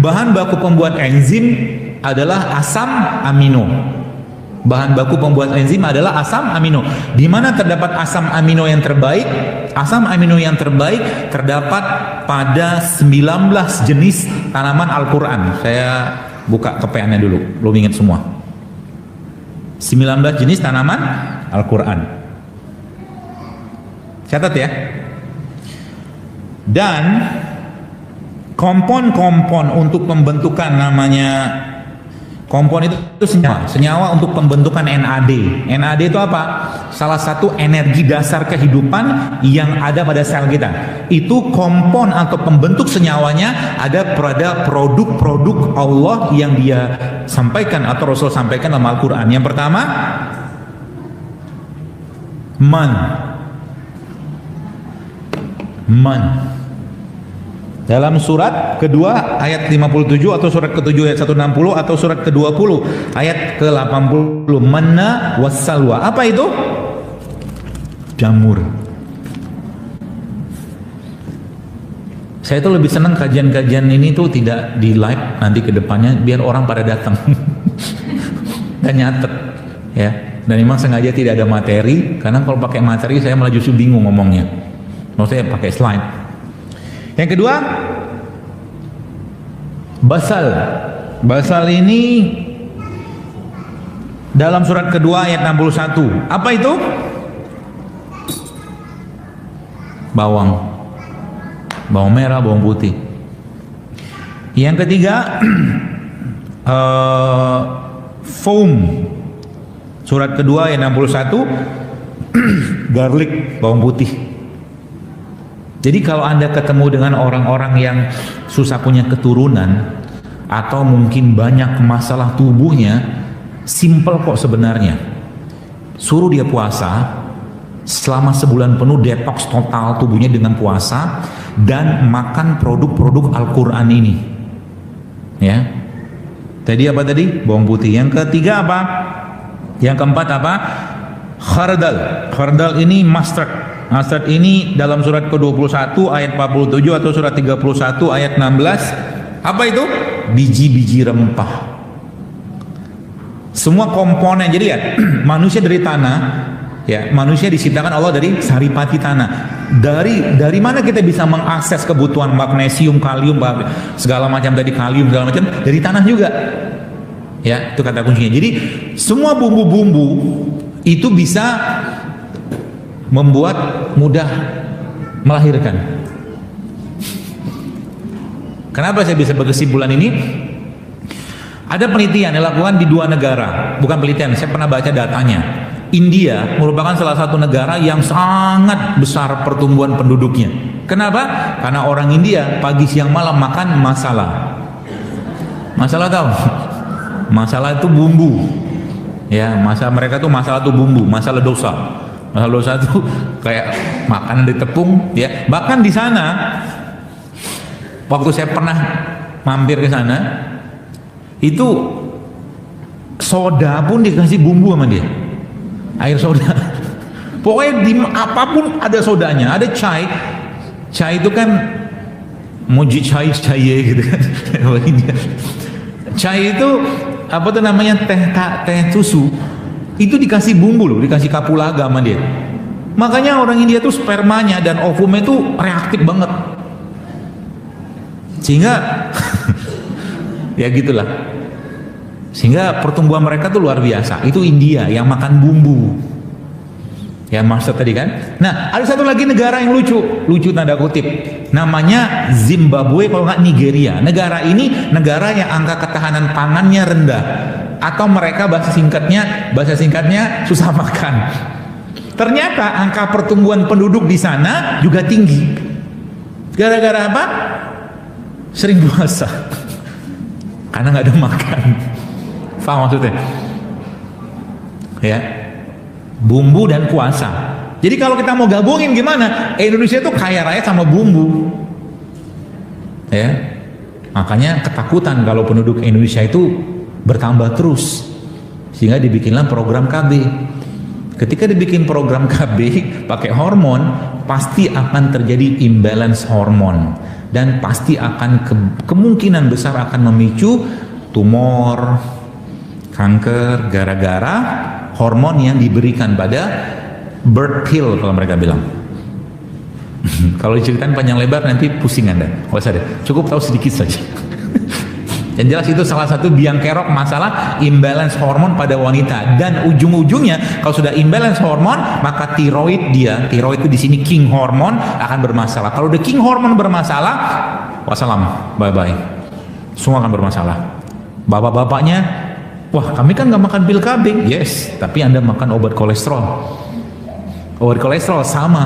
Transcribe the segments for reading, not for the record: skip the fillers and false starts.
Bahan baku pembuat enzim adalah asam amino. Bahan baku pembuat enzim adalah asam amino. Di mana terdapat asam amino yang terbaik? Asam amino yang terbaik terdapat pada 19 jenis tanaman Al-Quran. Saya buka kepeannya dulu, belum ingat semua. 19 jenis tanaman Al-Quran. Catat ya. Dan kompon-kompon untuk pembentukan namanya kompon itu senyawa untuk pembentukan NAD. NAD itu apa? Salah satu energi dasar kehidupan yang ada pada sel kita. Itu kompon atau pembentuk senyawanya ada pada produk-produk Allah yang dia sampaikan atau Rasul sampaikan dalam Al-Quran. Yang pertama, man. Dalam surat kedua ayat 57 atau surat ke-7 ayat 160 atau surat ke-20 ayat ke-80, manna wassalwa. Apa itu? Jamur. Saya tuh lebih senang kajian-kajian ini tuh tidak di live nanti ke depannya biar orang pada datang dan nyatet ya. Dan memang sengaja tidak ada materi karena kalau pakai materi saya malah justru bingung ngomongnya. Maksudnya pakai slide. Yang kedua, basal. Basal ini dalam surat kedua ayat 61. Apa itu? Bawang. Bawang merah, bawang putih. Yang ketiga, foam. Surat kedua ayat 61, garlic, bawang putih. Jadi kalau Anda ketemu dengan orang-orang yang susah punya keturunan atau mungkin banyak masalah tubuhnya, simple kok sebenarnya. Suruh dia puasa selama sebulan penuh, detox total tubuhnya dengan puasa dan makan produk-produk Al-Quran ini. Ya. Tadi apa tadi? Bawang putih. Yang ketiga apa? Yang keempat apa? Khardal. Khardal ini mustard. Mustard ini dalam surat ke-21 ayat 47 atau surat 31 ayat 16. Apa itu? Biji-biji rempah. Semua komponen. Jadi ya, manusia dari tanah, ya, manusia diciptakan Allah dari saripati tanah. Dari mana kita bisa mengakses kebutuhan magnesium, kalium, segala macam tadi, kalium segala macam dari tanah juga. Ya, itu kata kuncinya. Jadi semua bumbu-bumbu itu bisa membuat mudah melahirkan. Kenapa saya bisa berkesimpulan ini? Ada penelitian yang dilakukan di 2 negara. Bukan penelitian, saya pernah baca datanya. India merupakan salah satu negara yang sangat besar pertumbuhan penduduknya. Kenapa? Karena orang India pagi siang malam makan masalah. Masalah tahu? Masalah itu bumbu. Ya, masalah mereka tuh masalah tuh bumbu, masalah dosa. Masalah dosa itu kayak makanan di tepung, ya. Bahkan di sana, waktu saya pernah mampir ke sana, itu soda pun dikasih bumbu sama dia, air soda. Pokoknya di apapun ada sodanya, ada chai. Chai itu kan moji chai gitu kan. Chai itu apa tuh namanya, teh susu. Itu dikasih bumbu loh, dikasih kapulaga sama dia. Makanya orang India tuh spermanya dan ovumnya tuh reaktif banget. Sehingga ya gitulah. Sehingga pertumbuhan mereka tuh luar biasa. Itu India yang makan bumbu. Ya maksud tadi kan. Nah, ada satu lagi negara yang lucu tanda kutip. Namanya Zimbabwe kalau nggak Nigeria. Negara ini negara yang angka ketahanan pangannya rendah. Atau mereka bahasa singkatnya susah makan. Ternyata angka pertumbuhan penduduk di sana juga tinggi. Gara-gara apa? Sering puasa. Karena nggak ada makan. Paham maksudnya? Ya, bumbu dan puasa. Jadi kalau kita mau gabungin gimana? Indonesia tuh kaya raya sama bumbu. Ya, makanya ketakutan kalau penduduk Indonesia itu bertambah terus, sehingga dibikinlah program KB. Ketika dibikin program KB pakai hormon, pasti akan terjadi imbalance hormon. dan pasti akan kemungkinan besar akan memicu tumor, kanker gara-gara hormon yang diberikan pada birth pill kalau mereka bilang. Kalau diceritain panjang lebar nanti pusing Anda. Nggak usah deh, cukup tahu sedikit saja. Yang jelas itu salah satu biang kerok masalah imbalance hormon pada wanita, dan ujung-ujungnya kalau sudah imbalance hormon maka tiroid itu di sini king hormon akan bermasalah. Kalau the king hormon bermasalah, wassalam, bye bye, semua akan bermasalah. Bapak-bapaknya, wah kami kan nggak makan pil KB, yes, tapi Anda makan obat kolesterol. Obat kolesterol sama,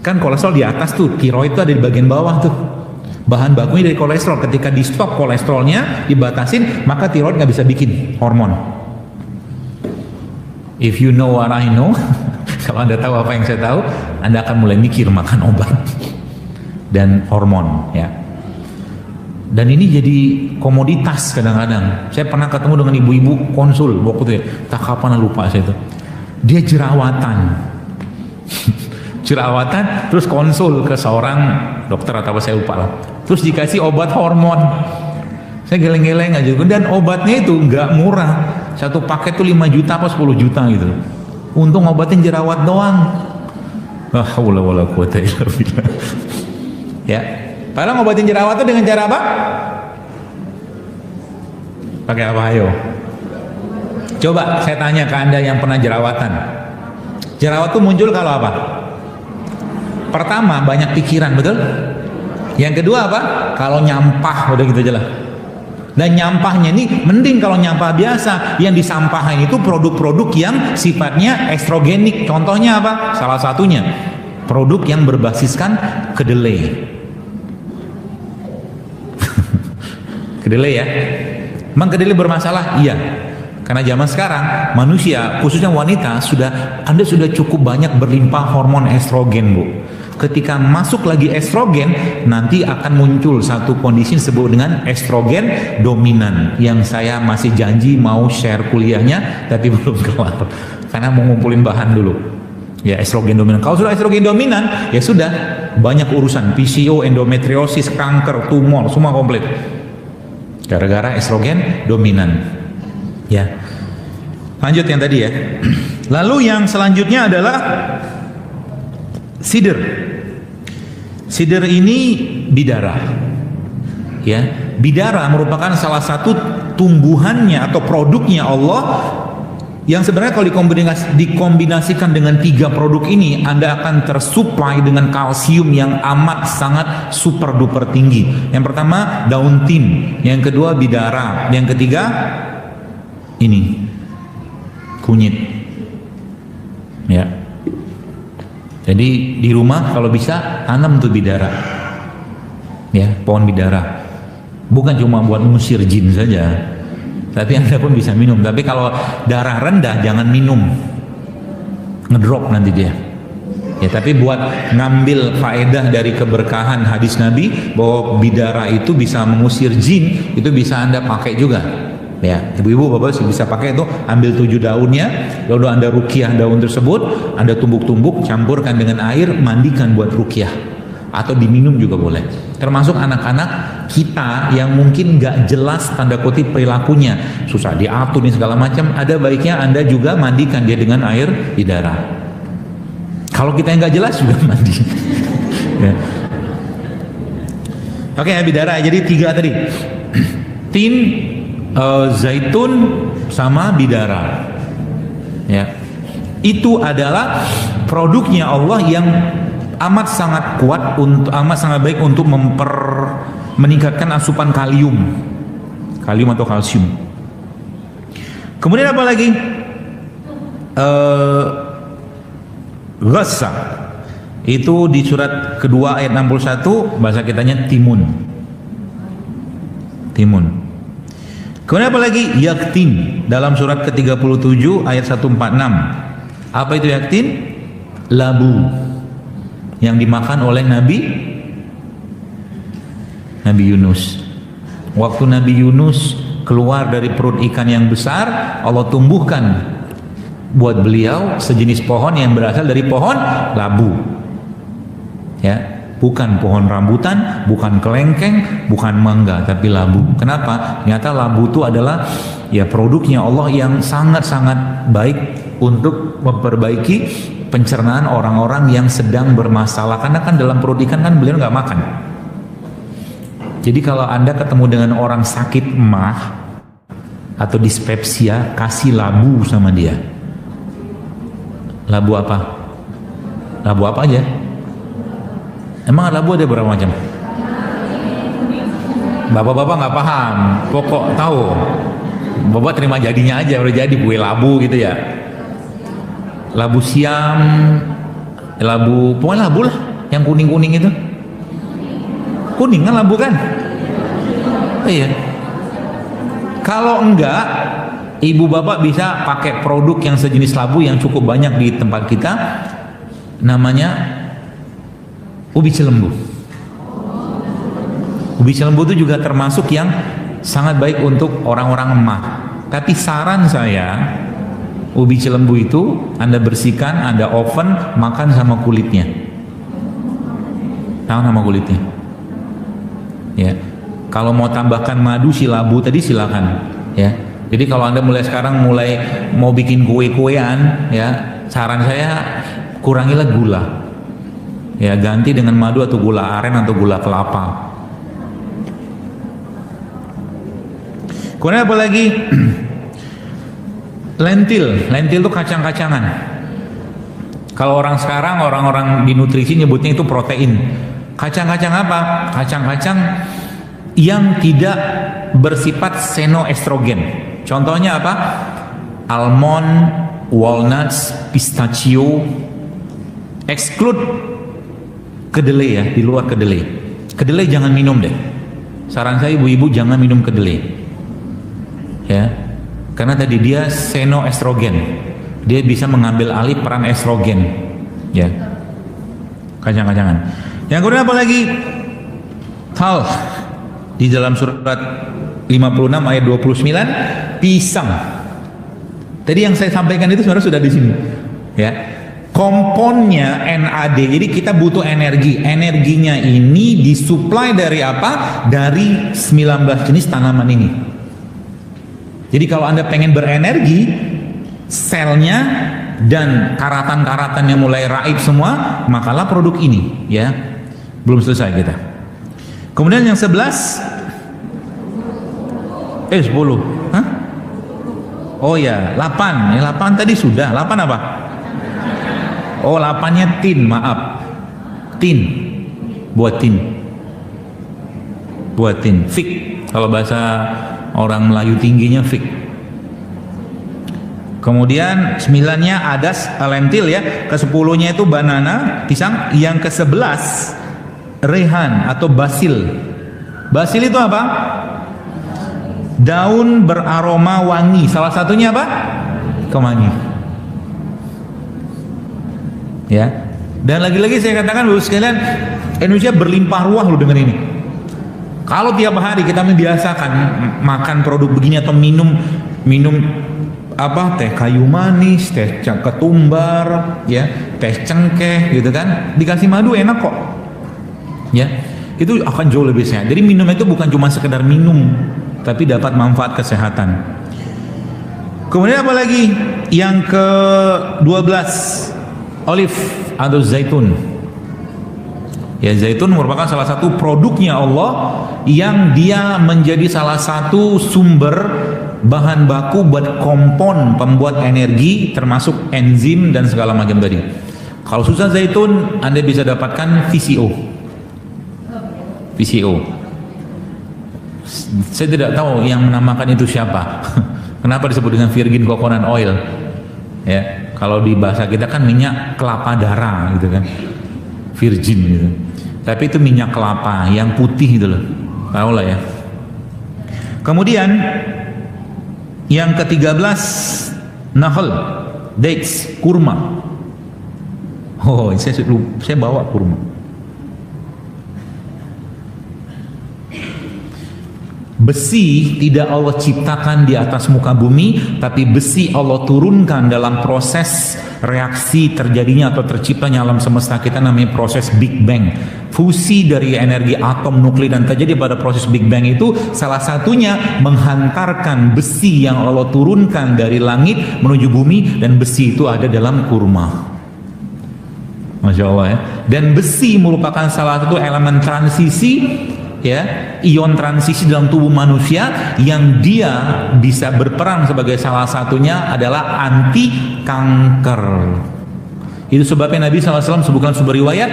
kan kolesterol di atas tuh, tiroid itu ada di bagian bawah tuh. Bahan bakunya dari kolesterol. Ketika di stop kolesterolnya, dibatasin, maka tiroid nggak bisa bikin hormon. If you know what I know, kalau Anda tahu apa yang saya tahu, Anda akan mulai mikir makan obat dan hormon, ya. Dan ini jadi komoditas kadang-kadang. Saya pernah ketemu dengan ibu-ibu konsul waktu itu, ya, tak kapan lupa saya itu. Dia jerawatan. Jerawatan, terus konsul ke seorang dokter atau apa saya lupa lah. Terus dikasih obat hormon. Saya geleng-geleng aja. Dan obatnya itu nggak murah. Satu paket tuh 5 juta apa 10 juta gitu. Untung obatin jerawat doang. La haula wala quwata illa billah. Ya. Padahal ngobatin jerawat itu dengan cara apa? Pakai apa ayo? Coba saya tanya ke Anda yang pernah jerawatan. Jerawat tuh muncul kalau apa? Pertama, banyak pikiran, betul? Yang kedua apa? Kalau nyampah, udah gitu aja lah. Dan nyampahnya ini mending kalau nyampah biasa. Yang disampahin itu produk-produk yang sifatnya estrogenik. Contohnya apa? Salah satunya produk yang berbasiskan kedelai. Kedelai ya. Emang kedelai bermasalah? Iya. Karena zaman sekarang manusia, khususnya wanita, Anda sudah cukup banyak berlimpah hormon estrogen, Bu. Ketika masuk lagi estrogen, nanti akan muncul satu kondisi disebut dengan estrogen dominan, yang saya masih janji mau share kuliahnya tapi belum kelar karena mau ngumpulin bahan dulu. Ya, estrogen dominan. Kalau sudah estrogen dominan, ya sudah banyak urusan, PCO, endometriosis, kanker, tumor, semua komplit. Gara-gara estrogen dominan. Ya. Lanjut yang tadi ya. Lalu yang selanjutnya adalah sider. Sider ini bidara. Ya, bidara merupakan salah satu tumbuhannya atau produknya Allah yang sebenarnya kalau dikombinasikan dengan 3 produk ini, Anda akan tersuplai dengan kalsium yang amat sangat super duper tinggi. Yang pertama daun tim, yang kedua bidara, yang ketiga ini kunyit. Ya. Jadi di rumah kalau bisa tanam tuh bidara. Ya, pohon bidara. Bukan cuma buat mengusir jin saja, tapi Anda pun bisa minum. Tapi kalau darah rendah jangan minum, ngedrop nanti dia. Ya, tapi buat ngambil faedah dari keberkahan hadis Nabi bahwa bidara itu bisa mengusir jin, itu bisa Anda pakai juga. Ya, ibu-ibu bapak bisa pakai itu, ambil 7 daunnya, lalu Anda ruqyah daun tersebut, Anda tumbuk-tumbuk, campurkan dengan air, mandikan buat ruqyah, atau diminum juga boleh. Termasuk anak-anak kita yang mungkin nggak jelas tanda kutip perilakunya, susah diatur nih segala macam, ada baiknya Anda juga mandikan dia dengan air bidara. Kalau kita yang nggak jelas juga mandi. Ya. Oke, bidara. Jadi 3 tadi, tin, zaitun sama bidara. Ya, itu adalah produknya Allah yang amat sangat kuat, amat sangat baik untuk meningkatkan asupan kalium atau kalsium. Kemudian apa lagi? Ghassa itu di surat kedua ayat 61, bahasa kitanya timun. Kemudian apa lagi? Yaktin dalam surat ke-37 ayat 146. Apa itu yaktin? Labu yang dimakan oleh Nabi Yunus. Waktu Nabi Yunus keluar dari perut ikan yang besar, Allah tumbuhkan buat beliau sejenis pohon yang berasal dari pohon labu. Ya, Bukan pohon rambutan, bukan kelengkeng, bukan mangga, tapi labu. Kenapa? Ternyata labu itu adalah ya produknya Allah yang sangat-sangat baik untuk memperbaiki pencernaan orang-orang yang sedang bermasalah. Karena kan dalam perut ikan kan beliau nggak makan. Jadi kalau Anda ketemu dengan orang sakit emah atau dispepsia, kasih labu sama dia. Labu apa? Labu apa aja? Emang labu ada berapa macam? Bapak-bapak nggak paham, pokok tahu. Bapak terima jadinya aja, udah jadi kue labu gitu ya. Labu siam, labu, pokoknya labu lah, yang kuning-kuning itu. Kuning kan labu kan? Iya. Kalau enggak, ibu bapak bisa pakai produk yang sejenis labu yang cukup banyak di tempat kita, namanya ubi cilembu. Ubi cilembu itu juga termasuk yang sangat baik untuk orang-orang emah. Tapi saran saya, ubi cilembu itu Anda bersihkan, Anda oven, makan sama kulitnya. Tahu sama kulitnya? Ya. Kalau mau tambahkan madu si labu tadi silakan. Ya. Jadi kalau Anda mulai sekarang mau bikin kue-kuean, ya, saran saya kurangilah gula. Ya, ganti dengan madu atau gula aren atau gula kelapa. Kemudian apa lagi? Lentil itu kacang-kacangan. Kalau orang sekarang, orang-orang di nutrisi nyebutnya itu protein. Kacang-kacang apa? Kacang-kacang yang tidak bersifat senoestrogen. Contohnya apa? Almond, walnuts, pistachio. Exclude kedelai ya, di luar kedelai. Kedelai jangan minum deh. Saran saya ibu-ibu jangan minum kedelai. Ya. Karena tadi dia senoestrogen. Dia bisa mengambil alih peran estrogen. Ya. Kacang-kacangan. Yang kedua apa lagi? Tal. Di dalam surat 56 ayat 29, pisang. Tadi yang saya sampaikan itu sebenarnya sudah di sini. Ya. Komponnya NAD, jadi kita butuh energi. Energinya ini disuplai dari apa? Dari 19 jenis tanaman ini. Jadi kalau Anda pengen berenergi, selnya dan karatan-karatan yang mulai raib semua, makalah produk ini, ya. Belum selesai kita. Kemudian yang 11 10. Hah? Oh ya, 8. Yang 8 tadi sudah. 8 apa? Oh, 8-nya tin, maaf. Tin. Buat tin. Buat tin. Fik. Kalau bahasa orang Melayu tingginya fik. Kemudian 9-nya adas, lentil ya. Ke-10-nya itu banana, pisang. Yang ke-11 rehan atau basil. Basil itu apa? Daun beraroma wangi. Salah satunya apa? Kemangi. Ya. Dan lagi-lagi saya katakan Bapak sekalian, Indonesia berlimpah ruah loh dengan ini. Kalau tiap hari kita membiasakan makan produk begini atau minum apa, teh kayu manis, teh ketumbar, ya, teh cengkeh gitu kan, dikasih madu enak kok. Ya. Itu akan jauh lebih sehat. Jadi minum itu bukan cuma sekedar minum, tapi dapat manfaat kesehatan. Kemudian apa lagi? Yang ke-12, olive atau zaitun. Ya, zaitun merupakan salah satu produknya Allah yang dia menjadi salah satu sumber bahan baku buat kompon pembuat energi, termasuk enzim dan segala macam tadi. Kalau susah zaitun, Anda bisa dapatkan VCO. VCO. Saya tidak tahu yang menamakan itu siapa. Kenapa disebut dengan virgin coconut oil? Ya, kalau di bahasa kita kan minyak kelapa darah gitu kan, virgin gitu. Tapi itu minyak kelapa yang putih gitu loh, tahu lah ya. Kemudian yang ke-13 nahl, dates, kurma. Oh, saya bawa kurma. Besi tidak Allah ciptakan di atas muka bumi, tapi besi Allah turunkan dalam proses reaksi terjadinya atau terciptanya alam semesta kita, namanya proses Big Bang. Fusi dari energi atom nuklir dan terjadi pada proses Big Bang itu salah satunya menghantarkan besi yang Allah turunkan dari langit menuju bumi, dan besi itu ada dalam kurma. Masya Allah ya. Dan besi merupakan salah satu elemen transisi, ya, ion transisi dalam tubuh manusia yang dia bisa berperan sebagai salah satunya adalah anti kanker. Itu sebabnya Nabi SAW sebutkan sebuah riwayat,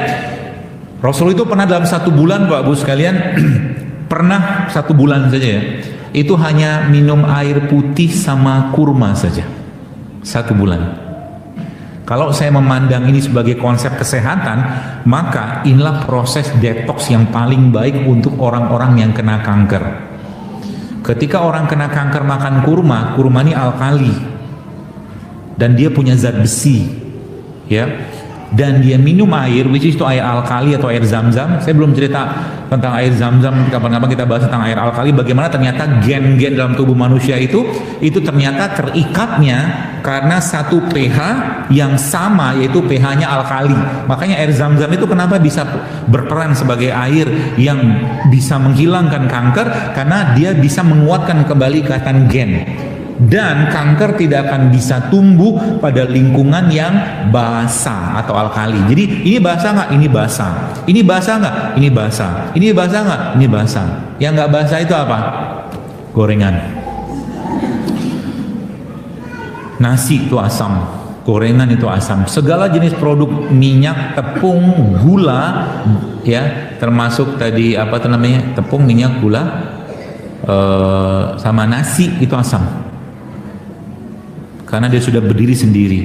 Rasul itu pernah dalam 1 bulan, Bapak Ibu sekalian, pernah 1 bulan saja ya, itu hanya minum air putih sama kurma saja 1 bulan. Kalau saya memandang ini sebagai konsep kesehatan, maka inilah proses detox yang paling baik untuk orang-orang yang kena kanker. Ketika orang kena kanker makan kurma, kurma ini alkali dan dia punya zat besi, ya. Dan dia minum air, which is itu air alkali atau air zam-zam. Saya belum cerita tentang air zam-zam, kapan-kapan kita bahas tentang air alkali, bagaimana ternyata gen-gen dalam tubuh manusia itu ternyata terikatnya karena satu pH yang sama, yaitu pH-nya alkali. Makanya air zam-zam itu kenapa bisa berperan sebagai air yang bisa menghilangkan kanker, karena dia bisa menguatkan kembali ikatan gen. Dan kanker tidak akan bisa tumbuh pada lingkungan yang basah atau alkali. Jadi ini basah nggak? Ini basah. Ini basah nggak? Ini basah. Ini basah nggak? Ini basah. Yang nggak basah itu apa? Gorengan. Nasi itu asam, gorengan itu asam. Segala jenis produk minyak, tepung, gula, ya, termasuk tadi apa namanya, tepung, minyak, gula, sama nasi itu asam. Karena dia sudah berdiri sendiri,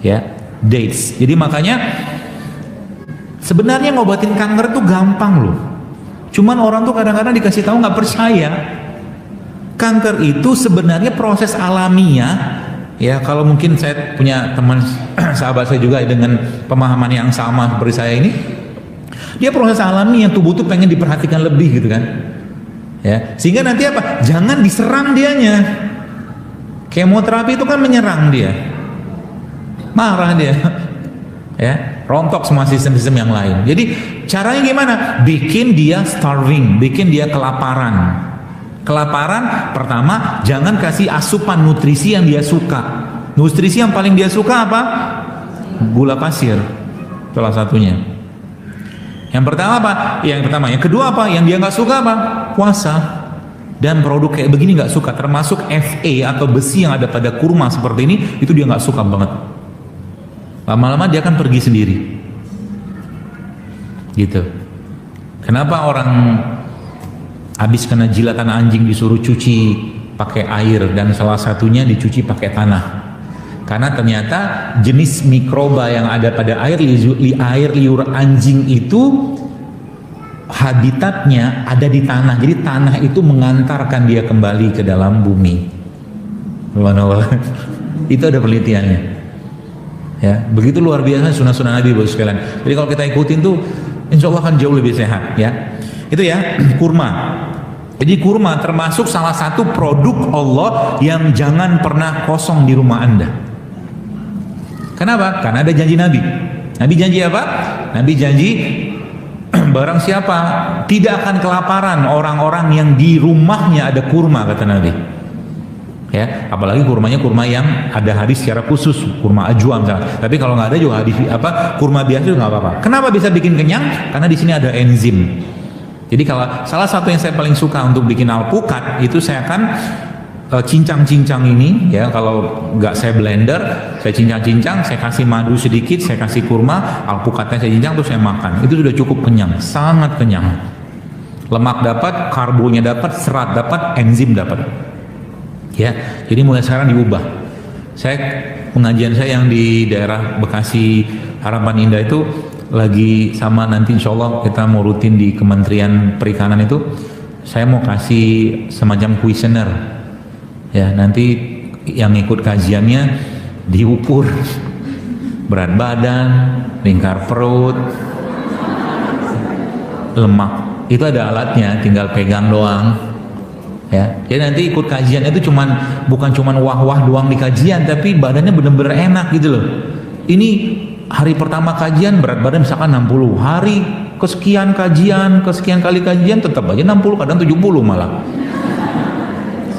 ya, dates. Jadi makanya sebenarnya ngobatin kanker tuh gampang loh. Cuman orang tuh kadang-kadang dikasih tahu nggak percaya. Kanker itu sebenarnya proses alamiah, ya. Kalau mungkin saya punya teman sahabat saya juga dengan pemahaman yang sama seperti saya ini, dia proses alami yang tubuh tuh pengen diperhatikan lebih gitu kan, ya. Sehingga nanti apa? Jangan diserang dianya. Kemoterapi itu kan menyerang dia, marah dia, ya, rontok semua sistem-sistem yang lain. Jadi caranya gimana? Bikin dia starving, bikin dia kelaparan. Kelaparan pertama, jangan kasih asupan nutrisi yang dia suka. Nutrisi yang paling dia suka apa? Gula pasir, salah satunya. Yang pertama apa? Yang pertama. Yang kedua apa? Yang dia nggak suka apa? Puasa. Dan produk kayak begini nggak suka, termasuk Fe atau besi yang ada pada kurma seperti ini, itu dia nggak suka banget. Lama-lama dia akan pergi sendiri, gitu. Kenapa orang habis kena jilatan anjing disuruh cuci pakai air dan salah satunya dicuci pakai tanah? Karena ternyata jenis mikroba yang ada pada air liur anjing itu habitatnya ada di tanah, jadi tanah itu mengantarkan dia kembali ke dalam bumi. Subhanallah. Itu ada penelitiannya, ya. Begitu luar biasa sunnah-sunnah Nabi, Bapak sekalian. Jadi kalau kita ikutin tuh, insya Allah akan jauh lebih sehat, ya. Itu ya, kurma. Jadi kurma termasuk salah satu produk Allah yang jangan pernah kosong di rumah Anda. Kenapa? Karena ada janji Nabi. Nabi janji apa? Nabi janji barang siapa tidak akan kelaparan orang-orang yang di rumahnya ada kurma, kata Nabi, ya. Apalagi kurmanya kurma yang ada hadis secara khusus, kurma ajwa misalnya. Tapi kalau nggak ada juga hadis kurma biasa juga nggak apa-apa. Kenapa bisa bikin kenyang? Karena di sini ada enzim. Jadi kalau salah satu yang saya paling suka untuk bikin alpukat itu saya akan cincang-cincang ini, ya. Kalau nggak saya blender, saya cincang-cincang, saya kasih madu sedikit, saya kasih kurma, alpukatnya saya cincang, terus saya makan. Itu sudah cukup kenyang, sangat kenyang. Lemak dapat, karbonya dapat, serat dapat, enzim dapat, ya. Jadi mulai sekarang diubah. Pengajian saya yang di daerah Bekasi Harapan Indah itu lagi sama, nanti insya Allah kita mau rutin di Kementerian Perikanan itu, saya mau kasih semacam kuesioner. Ya, nanti yang ikut kajiannya diukur berat badan, lingkar perut, lemak. Itu ada alatnya, tinggal pegang doang. Ya, jadi nanti ikut kajian itu bukan cuman wah-wah doang di kajian, tapi badannya bener-bener enak gitu loh. Ini hari pertama kajian berat badan misalkan 60, hari kesekian kajian, kesekian kali kajian tetap aja 60, kadang 70 malah.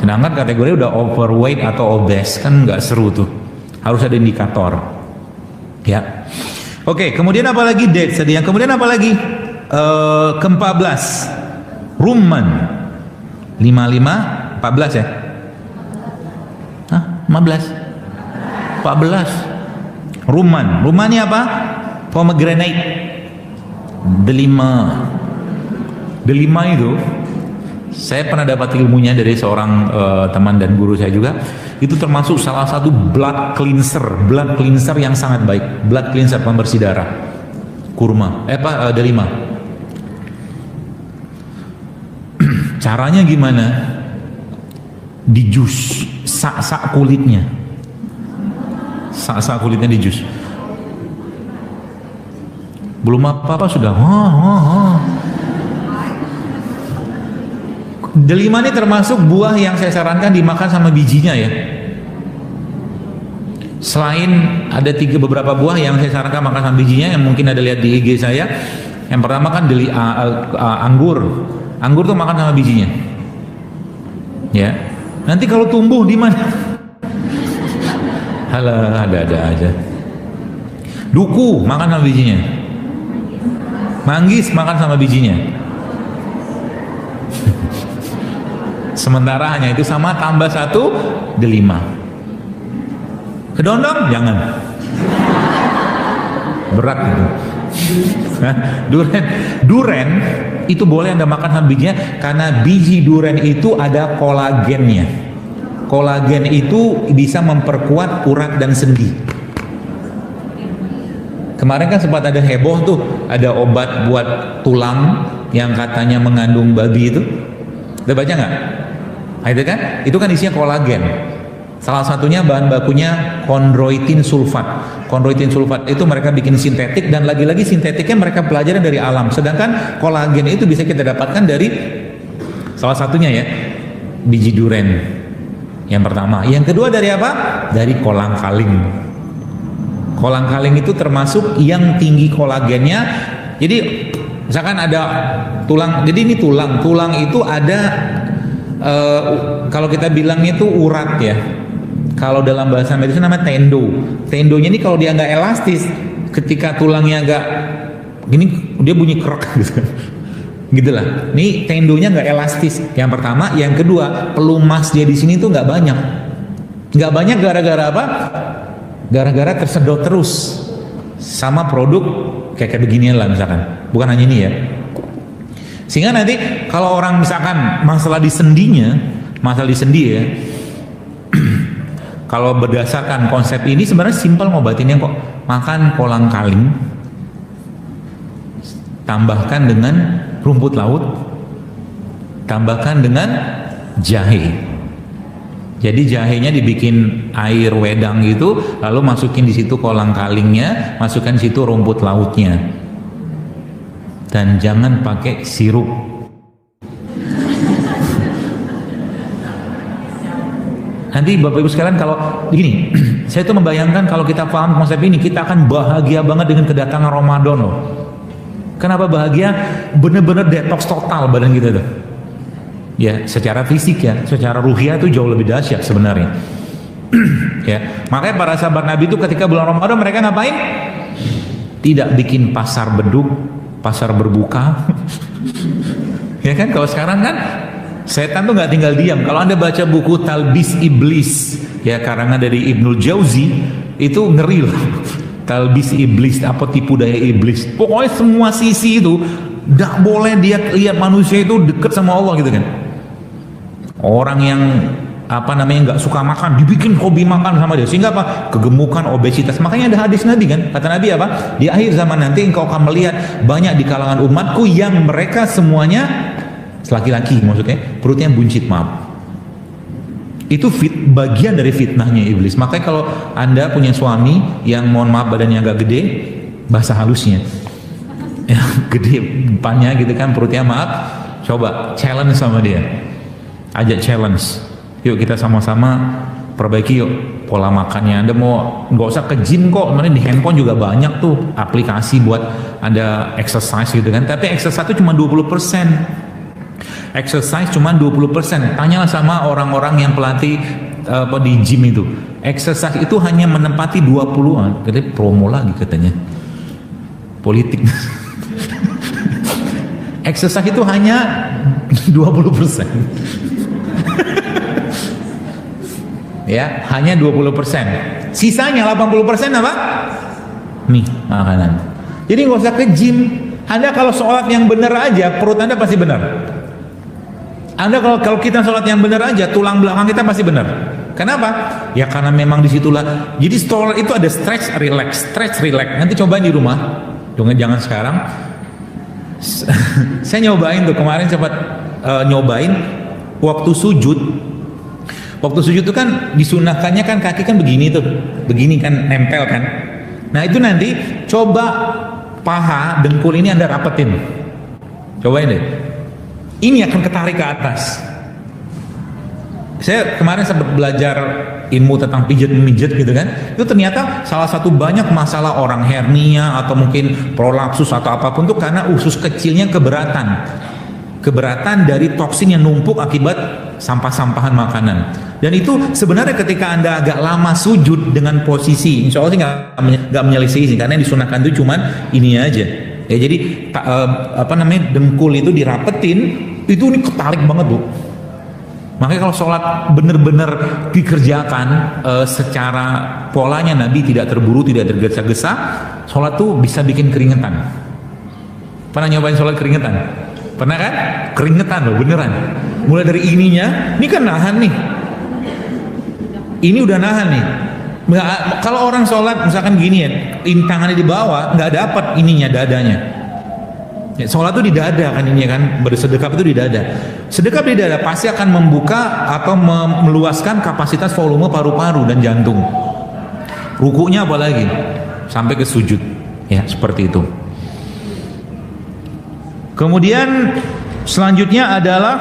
Sedangkan kategori udah overweight atau obese kan nggak seru tuh, harus ada indikator. Ya, oke. Kemudian apa lagi date tadi? Yang kemudian apa lagi? Ke-14, rumman. 55, 14 ya? Hah? 15? 14. Rumman. Rumman ini apa? Pomegranate. Delima. Delima itu, saya pernah dapat ilmunya dari seorang teman dan guru saya juga. Itu termasuk salah satu blood cleanser yang sangat baik. Blood cleanser, pembersih darah. Kurma. Delima. Caranya gimana? Di jus, sak kulitnya. Sak kulitnya di jus. Belum apa-apa sudah. Delima ini termasuk buah yang saya sarankan dimakan sama bijinya ya. Selain ada beberapa buah yang saya sarankan makan sama bijinya, yang mungkin ada lihat di IG saya. Yang pertama kan anggur. Anggur tuh makan sama bijinya. Ya. Nanti kalau tumbuh di mana? Halah, ada aja. Duku makan sama bijinya. Manggis makan sama bijinya. Sementara hanya itu sama tambah 1 delima. Kedondong jangan. Berat itu. Duren itu boleh Anda makan sama bijinya, karena biji duren itu ada kolagennya. Kolagen itu bisa memperkuat urat dan sendi. Kemarin kan sempat ada heboh tuh, ada obat buat tulang yang katanya mengandung babi itu. Udah baca nggak? Nah, itu kan isinya kolagen. Salah satunya bahan bakunya chondroitin sulfat. Chondroitin sulfat itu mereka bikin sintetik, dan lagi-lagi sintetiknya mereka pelajari dari alam. Sedangkan kolagen itu bisa kita dapatkan dari salah satunya ya, biji duren. Yang pertama. Yang kedua dari apa? Dari kolang kaling. Kolang kaling itu termasuk yang tinggi kolagennya. Jadi misalkan ada tulang, jadi ini tulang itu ada kalau kita bilangnya itu urat ya. Kalau dalam bahasa medis namanya tendo. Tendonya ini kalau dia nggak elastis, ketika tulangnya nggak gini, dia bunyi krek gitu. Gitulah. Ini tendonya nggak elastis. Yang pertama, yang kedua, pelumas dia di sini tuh nggak banyak. Nggak banyak gara-gara apa? Gara-gara tersedot terus sama produk kayak beginian lah misalkan. Bukan hanya ini ya. Sehingga nanti kalau orang misalkan masalah di sendinya, masalah di sendi ya. Kalau berdasarkan konsep ini sebenarnya simpel ngobatinnya kok. Makan kolang kaling, tambahkan dengan rumput laut, tambahkan dengan jahe. Jadi jahenya dibikin air wedang gitu, lalu masukin di situ kolang kalingnya, masukkan di situ rumput lautnya. Dan jangan pakai sirup. Nanti Bapak Ibu sekalian kalau begini, saya tuh membayangkan kalau kita paham konsep ini, kita akan bahagia banget dengan kedatangan Ramadan loh. Kenapa bahagia? Bener-bener detox total badan kita tuh. Ya, secara fisik ya, secara ruhiyah itu jauh lebih dahsyat sebenarnya. Ya, makanya para sahabat Nabi itu ketika bulan Ramadan mereka ngapain? Tidak bikin pasar beduk, pasar berbuka. Ya kan, kalau sekarang kan setan tuh nggak tinggal diam. Kalau Anda baca buku Talbis Iblis ya, karangan dari Ibnul Jauzi, itu ngeri loh. Talbis Iblis, apa tipu daya iblis. Pokoknya semua sisi itu nggak boleh dia lihat manusia itu deket sama Allah gitu kan. Orang yang nggak suka makan dibikin hobi makan sama dia, sehingga apa? Kegemukan, obesitas. Makanya ada hadis Nabi kan, kata Nabi apa? Di akhir zaman nanti engkau akan melihat banyak di kalangan umatku yang mereka semuanya laki-laki, maksudnya perutnya buncit, maaf. Itu bagian dari fitnahnya iblis. Makanya kalau Anda punya suami yang mohon maaf badannya agak gede, bahasa halusnya ya, gede depannya gitu kan, perutnya maaf, coba challenge sama dia. ajak challenge. Yuk kita sama-sama perbaiki yuk pola makannya. Anda mau nggak usah ke gym kok, kemarin di handphone juga banyak tuh aplikasi buat Anda exercise gitu kan. Tapi exercise itu cuma 20%. Exercise cuma 20%. Tanyalah sama orang-orang yang pelatih di gym itu. Exercise itu hanya menempati 20-an. Jadi promo lagi katanya. Politik. Exercise itu hanya 20%. Ya, hanya 20%. Sisanya 80% apa? Nih, makanan. Jadi nggak usah ke gym. Anda kalau sholat yang benar aja, perut Anda pasti benar. Anda kalau kita sholat yang benar aja, tulang belakang kita pasti benar. Kenapa? Ya karena memang disitulah. Jadi sholat itu ada stretch, relax. Nanti cobain di rumah. Jangan sekarang. Saya nyobain tuh kemarin, sempat nyobain waktu sujud. Waktu sujud itu kan disunahkannya kan kaki kan begini tuh, begini kan nempel kan. Nah itu nanti coba paha dengkul ini Anda rapetin, cobain deh. Ini akan ketarik ke atas. Saya kemarin sempat belajar ilmu tentang pijat-memijat gitu kan. Itu ternyata salah satu banyak masalah orang hernia atau mungkin prolapsus atau apapun tuh karena usus kecilnya keberatan dari toksin yang numpuk akibat sampah-sampahan makanan. Dan itu sebenarnya ketika Anda agak lama sujud dengan posisi, insya Allah sih nggak menyelisih sih, karena yang disunahkan itu cuman ini aja. Ya jadi dengkul itu dirapetin, itu ini ketarik banget bu. Makanya kalau sholat benar-benar dikerjakan secara polanya Nabi tidak terburu, tidak tergesa-gesa, sholat tuh bisa bikin keringetan. Pernah nyobain sholat keringetan? Pernah kan? Keringetan loh, beneran. Mulai dari ininya, ini kan nahan nih. Ini udah nahan nih. Kalau orang sholat misalkan gini ya, tangannya di bawah, nggak dapat ininya, dadanya. Ya, sholat itu di dada kan ini kan, bersedekap itu di dada. Sedekap di dada pasti akan membuka atau meluaskan kapasitas volume paru-paru dan jantung. Rukunya apalagi sampai ke sujud, ya seperti itu. Kemudian selanjutnya adalah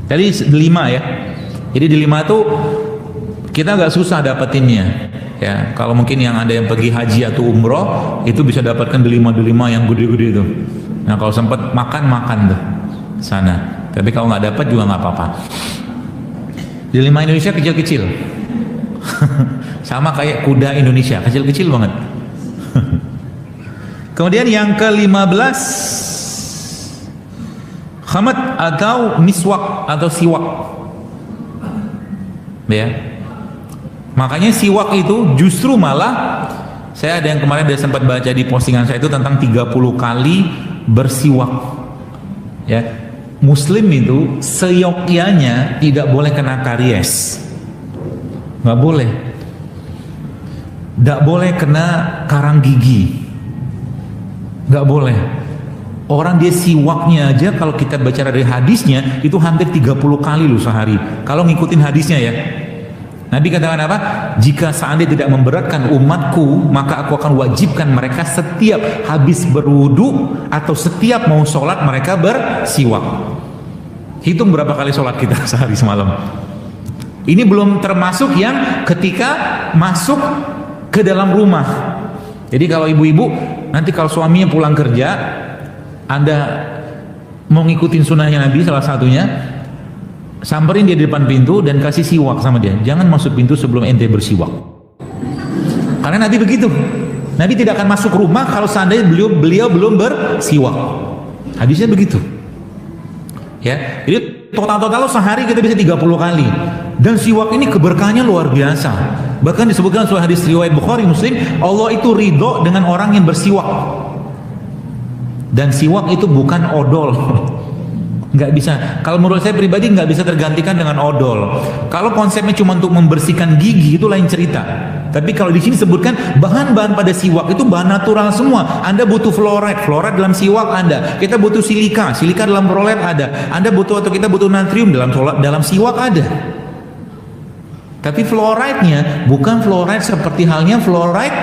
tadi 5 ya. Jadi di 5 tuh kita agak susah dapetinnya. Ya, kalau mungkin yang ada yang pergi haji atau umroh itu bisa dapatkan delima yang gede-gede itu. Nah kalau sempat makan tuh sana. Tapi kalau nggak dapat juga nggak apa-apa. Delima Indonesia kecil-kecil, sama kayak kuda Indonesia, kecil-kecil banget. Kemudian yang ke-15 khamat atau miswak atau siwak. Ya. Makanya siwak itu justru malah, saya ada yang kemarin dia sempat baca di postingan saya itu tentang 30 kali bersiwak. Ya. Muslim itu seyogyanya tidak boleh kena karies. Nggak boleh. Nggak boleh kena karang gigi. Nggak boleh. Orang dia siwaknya aja kalau kita baca dari hadisnya itu hampir 30 kali loh sehari. Kalau ngikutin hadisnya ya. Nabi katakan apa? Jika seandainya tidak memberatkan umatku, maka aku akan wajibkan mereka setiap habis berwudu atau setiap mau sholat mereka bersiwak. Hitung berapa kali sholat kita sehari semalam. Ini belum termasuk yang ketika masuk ke dalam rumah. Jadi kalau ibu-ibu nanti kalau suaminya pulang kerja, Anda mau ngikutin sunnahnya Nabi salah satunya, samperin dia di depan pintu dan kasih siwak sama dia. Jangan masuk pintu sebelum ente bersiwak. Karena Nabi begitu. Nabi tidak akan masuk rumah kalau seandainya beliau belum bersiwak. Hadisnya begitu. Ya, jadi total sehari kita bisa 30 kali. Dan siwak ini keberkahannya luar biasa. Bahkan disebutkan dalam hadis riwayat Bukhari Muslim, Allah itu ridho dengan orang yang bersiwak. Dan siwak itu bukan odol. Nggak bisa. Kalau menurut saya pribadi nggak bisa tergantikan dengan odol. Kalau konsepnya cuma untuk membersihkan gigi itu lain cerita. Tapi kalau di sini sebutkan bahan-bahan pada siwak itu bahan natural semua. Anda butuh fluoride dalam siwak Anda. Kita butuh silika dalam fluoride ada. Anda butuh atau kita butuh natrium dalam siwak ada. Tapi fluoride-nya bukan fluoride seperti halnya fluoride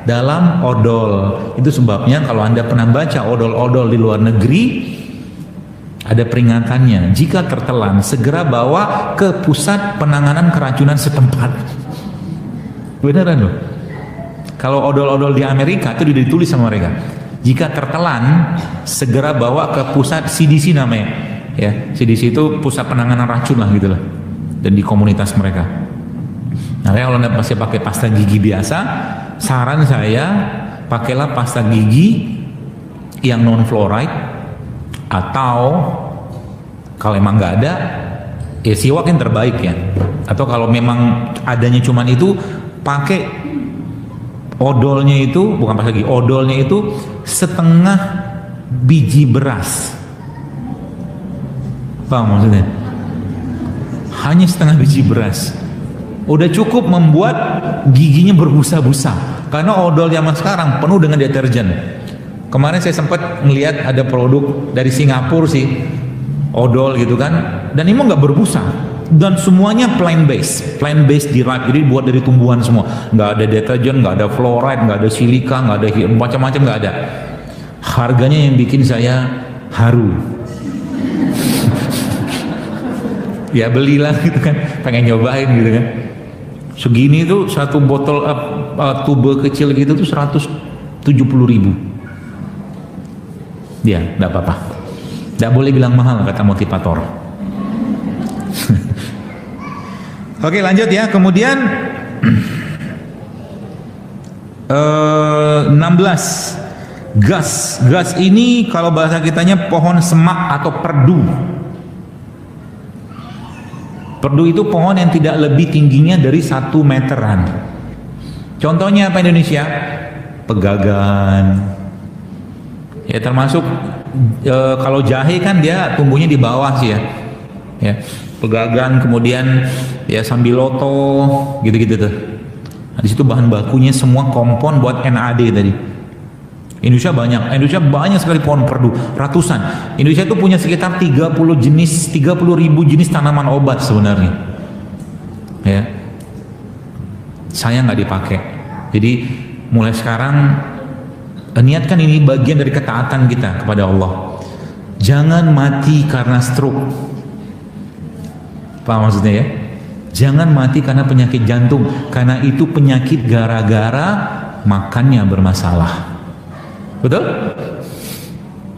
dalam odol. Itu sebabnya kalau Anda pernah baca odol-odol di luar negeri, ada peringatannya. Jika tertelan, segera bawa ke pusat penanganan keracunan setempat. Beneran loh. Kalau odol-odol di Amerika itu ditulis sama mereka. Jika tertelan, segera bawa ke pusat CDC namanya. Ya, CDC itu pusat penanganan racun lah gitu lah. Dan di komunitas mereka. Nah, kalau Anda masih pakai pasta gigi biasa, saran saya pakailah pasta gigi yang non fluoride, atau kalau emang nggak ada, ya siwak yang terbaik ya. Atau kalau memang adanya cuman itu, pakai odolnya itu, bukan pas lagi, odolnya itu setengah biji beras. Paham maksudnya? Hanya setengah biji beras. Udah cukup membuat giginya berbusa-busa. Karena odol zaman sekarang penuh dengan deterjen. Kemarin saya sempat melihat ada produk dari Singapura sih, odol gitu kan, dan ini nggak berbusa, dan semuanya plant based derived, jadi buat dari tumbuhan semua, nggak ada deterjen, nggak ada fluoride, nggak ada silika, nggak ada macam-macam, nggak ada. Harganya yang bikin saya haru. Ya belilah gitu kan, pengen nyobain gitu kan. Segini tuh satu botol tube kecil gitu tuh 170.000. Ya, enggak apa-apa. Enggak boleh bilang mahal kata motivator. Oke, lanjut ya. Kemudian 16. Gas ini kalau bahasa kitanya pohon semak atau perdu. Perdu itu pohon yang tidak lebih tingginya dari 1 meteran. Contohnya apa Indonesia? Pegagan. Ya termasuk kalau jahe kan dia tumbuhnya di bawah sih ya. Ya, pegagan, kemudian ya sambiloto, gitu-gitu tuh. Nah, di situ bahan bakunya semua kompon buat NAD tadi. Indonesia banyak sekali pohon perdu, ratusan. Indonesia itu punya sekitar 30.000 jenis tanaman obat sebenarnya. Ya. Saya nggak dipakai. Jadi mulai sekarang niatkan, ini bagian dari ketaatan kita kepada Allah. Jangan mati karena stroke. Paham maksudnya ya? Jangan mati karena penyakit jantung, karena itu penyakit gara-gara makannya bermasalah. Betul?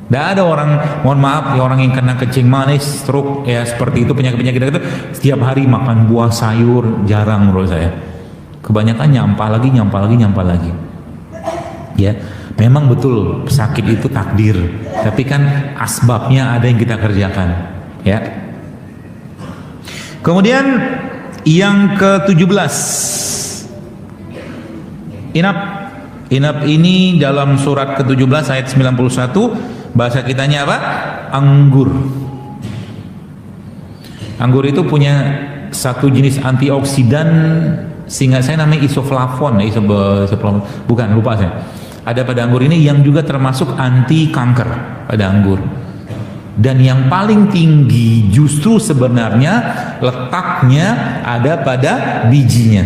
Tidak ada orang, mohon maaf ya, orang yang kena kencing manis, stroke ya seperti itu, penyakit-penyakit itu setiap hari makan buah sayur, jarang menurut saya. Kebanyakan nyampah lagi. Ya. Memang betul sakit itu takdir, tapi kan asbabnya ada yang kita kerjakan, ya. Kemudian yang ke-17, inap ini dalam surat ke-17 ayat 91, bahasa kitanya apa? Anggur. Anggur itu punya satu jenis antioksidan, sehingga saya namanya isoflavon, bukan, lupa saya. Ada pada anggur ini yang juga termasuk anti kanker pada anggur. Dan yang paling tinggi justru sebenarnya letaknya ada pada bijinya.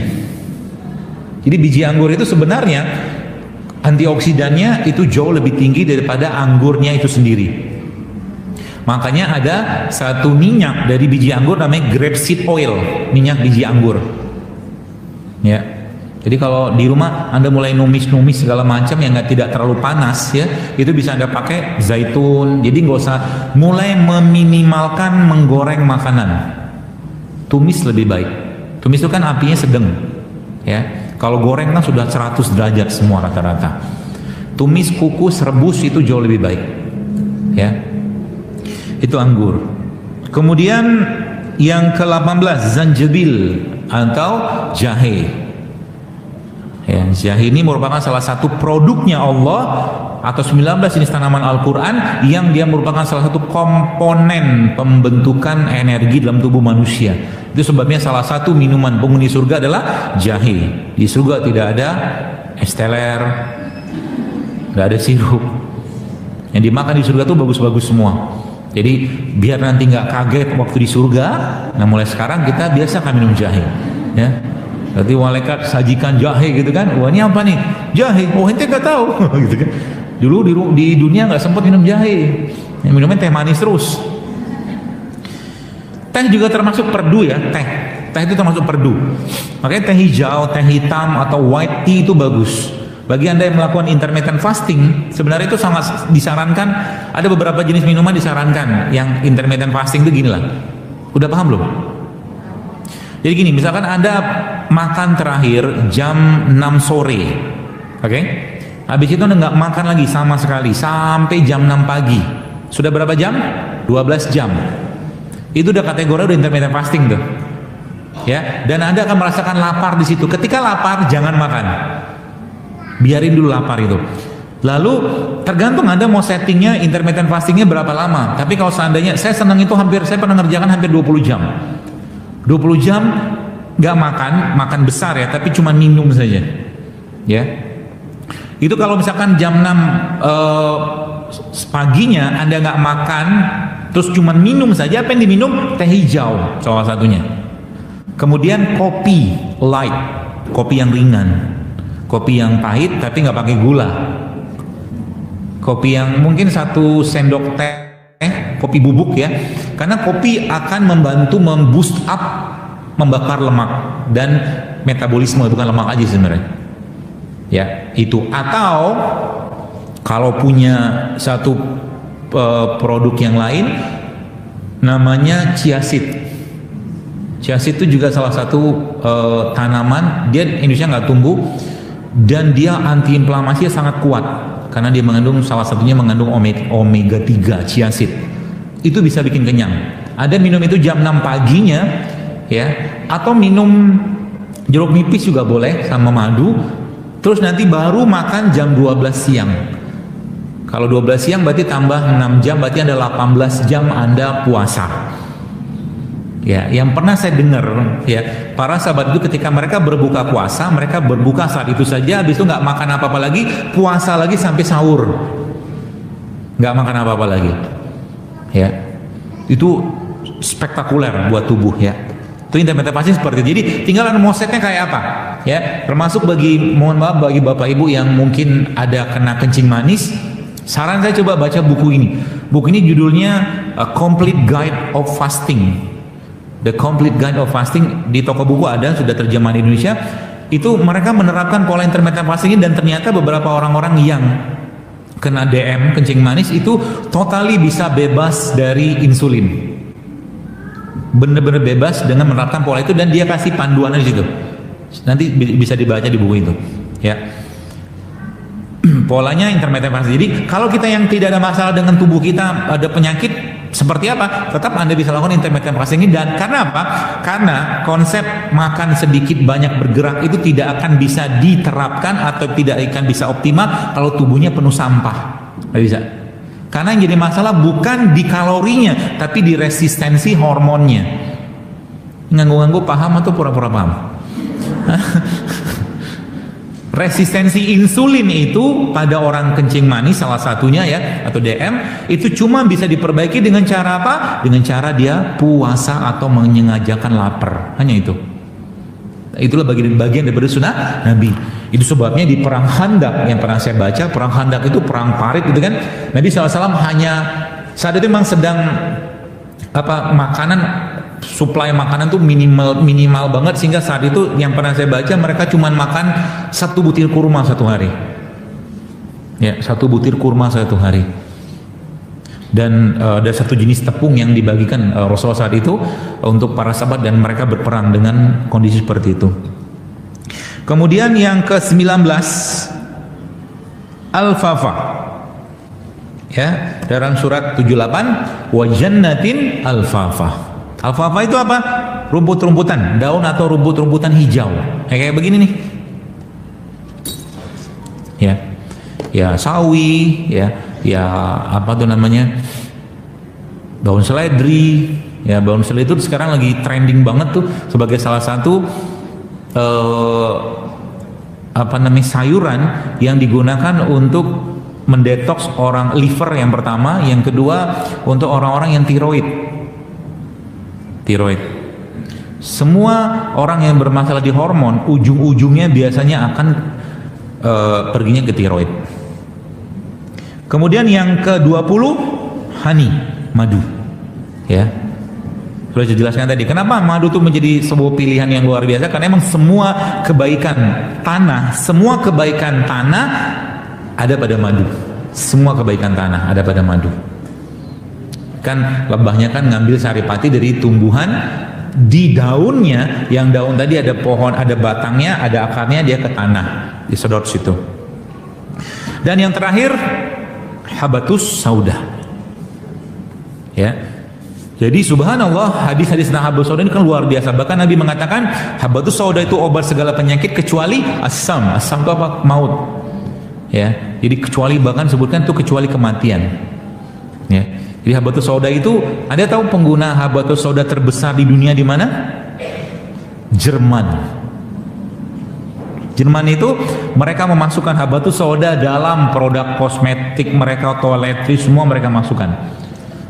Jadi biji anggur itu sebenarnya antioksidannya itu jauh lebih tinggi daripada anggurnya itu sendiri. Makanya ada satu minyak dari biji anggur namanya grapeseed oil, minyak biji anggur. Ya. Jadi kalau di rumah Anda mulai numis-numis segala macam yang tidak terlalu panas ya, itu bisa Anda pakai zaitun. Jadi nggak usah, mulai meminimalkan menggoreng makanan. Tumis lebih baik. Tumis itu kan apinya sedang ya. Kalau goreng kan sudah 100 derajat semua rata-rata. Tumis, kukus, rebus itu jauh lebih baik ya. Itu anggur. Kemudian yang ke-18 zanjabil atau jahe. Ya, jahe ini merupakan salah satu produknya Allah atau 19 jenis tanaman Al-Quran yang dia merupakan salah satu komponen pembentukan energi dalam tubuh manusia. Itu sebabnya salah satu minuman penghuni surga adalah jahe. Di surga tidak ada es teler, tidak ada sirup. Yang dimakan di surga itu bagus-bagus semua. Jadi biar nanti nggak kaget waktu di surga, nah mulai sekarang kita biasakan minum jahe ya. Berarti malaikat sajikan jahe gitu kan, wah ini apa nih? Jahe, oh ente nggak tahu gitu kan. Dulu di dunia nggak sempat minum jahe, minumnya teh manis terus Teh juga termasuk perdu ya, teh itu termasuk perdu. Makanya teh hijau, teh hitam atau white tea itu bagus. Bagi Anda yang melakukan intermittent fasting, sebenarnya itu sangat disarankan. Ada beberapa jenis minuman disarankan. Yang intermittent fasting itu gini lah. Udah paham belum? Jadi gini, misalkan Anda makan terakhir jam 6 sore, oke? Habis itu Anda nggak makan lagi sama sekali sampai jam 6 pagi. Sudah berapa jam? 12 jam. Itu udah kategori udah intermittent fasting tuh. Ya, dan Anda akan merasakan lapar di situ. Ketika lapar jangan makan. Biarin dulu lapar itu. Lalu tergantung Anda mau settingnya intermittent fastingnya berapa lama. Tapi kalau seandainya saya senang itu saya pernah ngerjakan hampir 20 jam. 20 jam gak makan besar ya, tapi cuma minum saja. Ya. Itu kalau misalkan jam 6 paginya Anda gak makan, terus cuma minum saja, apa yang diminum? Teh hijau salah satunya. Kemudian kopi light, kopi yang ringan. Kopi yang pahit tapi nggak pakai gula. Kopi yang mungkin 1 sendok teh, kopi bubuk ya. Karena kopi akan membantu memboost up, membakar lemak dan metabolisme, bukan lemak aja sebenarnya. Ya, itu. Atau kalau punya satu produk yang lain namanya chia seed. Chia seed itu juga salah satu tanaman, dia Indonesia nggak tumbuh. Dan dia antiinflamasinya sangat kuat karena dia salah satunya mengandung omega 3 chia seed. Itu bisa bikin kenyang. Ada minum itu jam 6 paginya ya, atau minum jeruk nipis juga boleh sama madu. Terus nanti baru makan jam 12 siang. Kalau 12 siang berarti tambah 6 jam, berarti ada 18 jam Anda puasa. Ya, yang pernah saya dengar ya, para sahabat itu ketika mereka berbuka puasa, mereka berbuka saat itu saja, habis itu nggak makan apa-apa lagi, puasa lagi sampai sahur, nggak makan apa-apa lagi. Ya, itu spektakuler buat tubuh ya. Itu intermittent fasting seperti itu. Jadi tinggal mau setnya kayak apa ya. Termasuk mohon maaf bagi bapak ibu yang mungkin ada kena kencing manis, saran saya coba baca buku ini. Buku ini judulnya A Complete Guide of Fasting. The Complete Guide of Fasting, di toko buku ada, sudah terjemahan di Indonesia. Itu mereka menerapkan pola intermittent fasting ini, dan ternyata beberapa orang-orang yang kena DM kencing manis itu totally bisa bebas dari insulin, bener-bener bebas dengan menerapkan pola itu, dan dia kasih panduannya di situ. Nanti bisa dibaca di buku itu ya. Polanya intermittent fasting. Jadi kalau kita yang tidak ada masalah dengan tubuh kita, ada penyakit seperti apa, tetap Anda bisa lakukan intermittent fasting ini. Dan karena apa? Karena konsep makan sedikit banyak bergerak itu tidak akan bisa diterapkan atau tidak akan bisa optimal kalau tubuhnya penuh sampah. Nggak bisa. Karena yang jadi masalah bukan di kalorinya, tapi di resistensi hormonnya. Nganggu-nganggu paham atau pura-pura paham? Resistensi insulin itu pada orang kencing manis salah satunya ya, atau DM, itu cuma bisa diperbaiki dengan cara apa? Dengan cara dia puasa atau menyengajakan lapar. Hanya itu. Itulah bagian daripada sunnah Nabi. Itu sebabnya di perang Khandaq yang pernah saya baca, perang Khandaq itu perang parit gitu kan. Nabi SAW hanya saat itu memang sedang suplai makanan tuh minimal banget, sehingga saat itu yang pernah saya baca mereka cuma makan 1 butir kurma satu hari. Ya, 1 butir kurma satu hari. Dan ada 1 jenis tepung yang dibagikan Rasulullah saat itu untuk para sahabat, dan mereka berperang dengan kondisi seperti itu. Kemudian yang ke-19 Al-Fafa. Ya, dalam surat 78 wa jannatin al-fafa. Alfalfa itu apa? Rumput-rumputan, daun atau rumput-rumputan hijau. Kayak begini nih. Ya sawi, ya apa tuh namanya? Daun seledri. Ya, daun seledri itu sekarang lagi trending banget tuh sebagai salah satu sayuran yang digunakan untuk mendetoks orang liver yang pertama, yang kedua untuk orang-orang yang tiroid. Semua orang yang bermasalah di hormon ujung-ujungnya biasanya akan perginya ke tiroid. Kemudian yang ke-20 honey, madu. Ya. Sudah dijelaskan tadi. Kenapa madu itu menjadi sebuah pilihan yang luar biasa? Karena emang semua kebaikan tanah ada pada madu. Semua kebaikan tanah ada pada madu. Kan lebahnya kan ngambil saripati dari tumbuhan di daunnya, yang daun tadi ada pohon, ada batangnya, ada akarnya, dia ke tanah, disedot situ. Dan yang terakhir habatus sauda. Ya. Jadi subhanallah, hadis-hadis tentang habatus sauda ini kan luar biasa. Bahkan Nabi mengatakan habatus sauda itu obat segala penyakit kecuali asam. Asam itu apa? Maut. Ya. Jadi kecuali, bahkan sebutkan itu kecuali kematian. Ya. Jadi habatus sauda itu, Anda tahu pengguna habatus sauda terbesar di dunia di mana? Jerman. Jerman itu mereka memasukkan habatus sauda dalam produk kosmetik mereka, toiletries, semua mereka masukkan.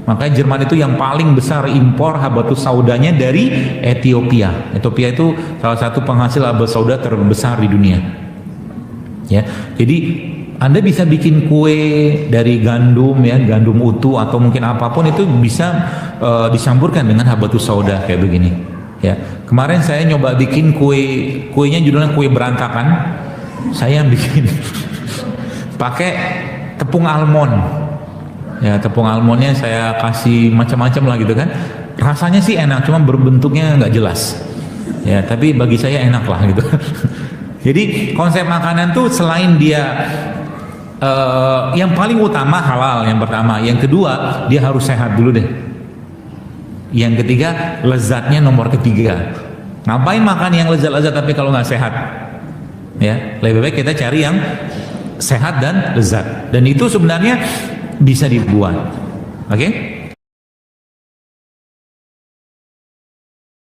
Makanya Jerman itu yang paling besar impor habatus saudanya dari Ethiopia. Ethiopia itu salah satu penghasil habatus sauda terbesar di dunia. Ya, jadi Anda bisa bikin kue dari gandum, ya, gandum utuh atau mungkin apapun itu bisa dicampurkan dengan habatus sauda kayak begini. Ya, kemarin saya nyoba bikin kuenya judulnya kue berantakan. Saya bikin pakai tepung almond. Ya, tepung almondnya saya kasih macam-macam lah gitu kan. Rasanya sih enak, cuma berbentuknya nggak jelas. Ya, tapi bagi saya enak lah gitu. Jadi konsep makanan tuh selain dia yang paling utama halal, yang pertama, yang kedua dia harus sehat dulu deh. Yang ketiga lezatnya nomor ketiga. Ngapain makan yang lezat-lezat tapi kalau nggak sehat? Ya, lebih baik kita cari yang sehat dan lezat. Dan itu sebenarnya bisa dibuat. Oke?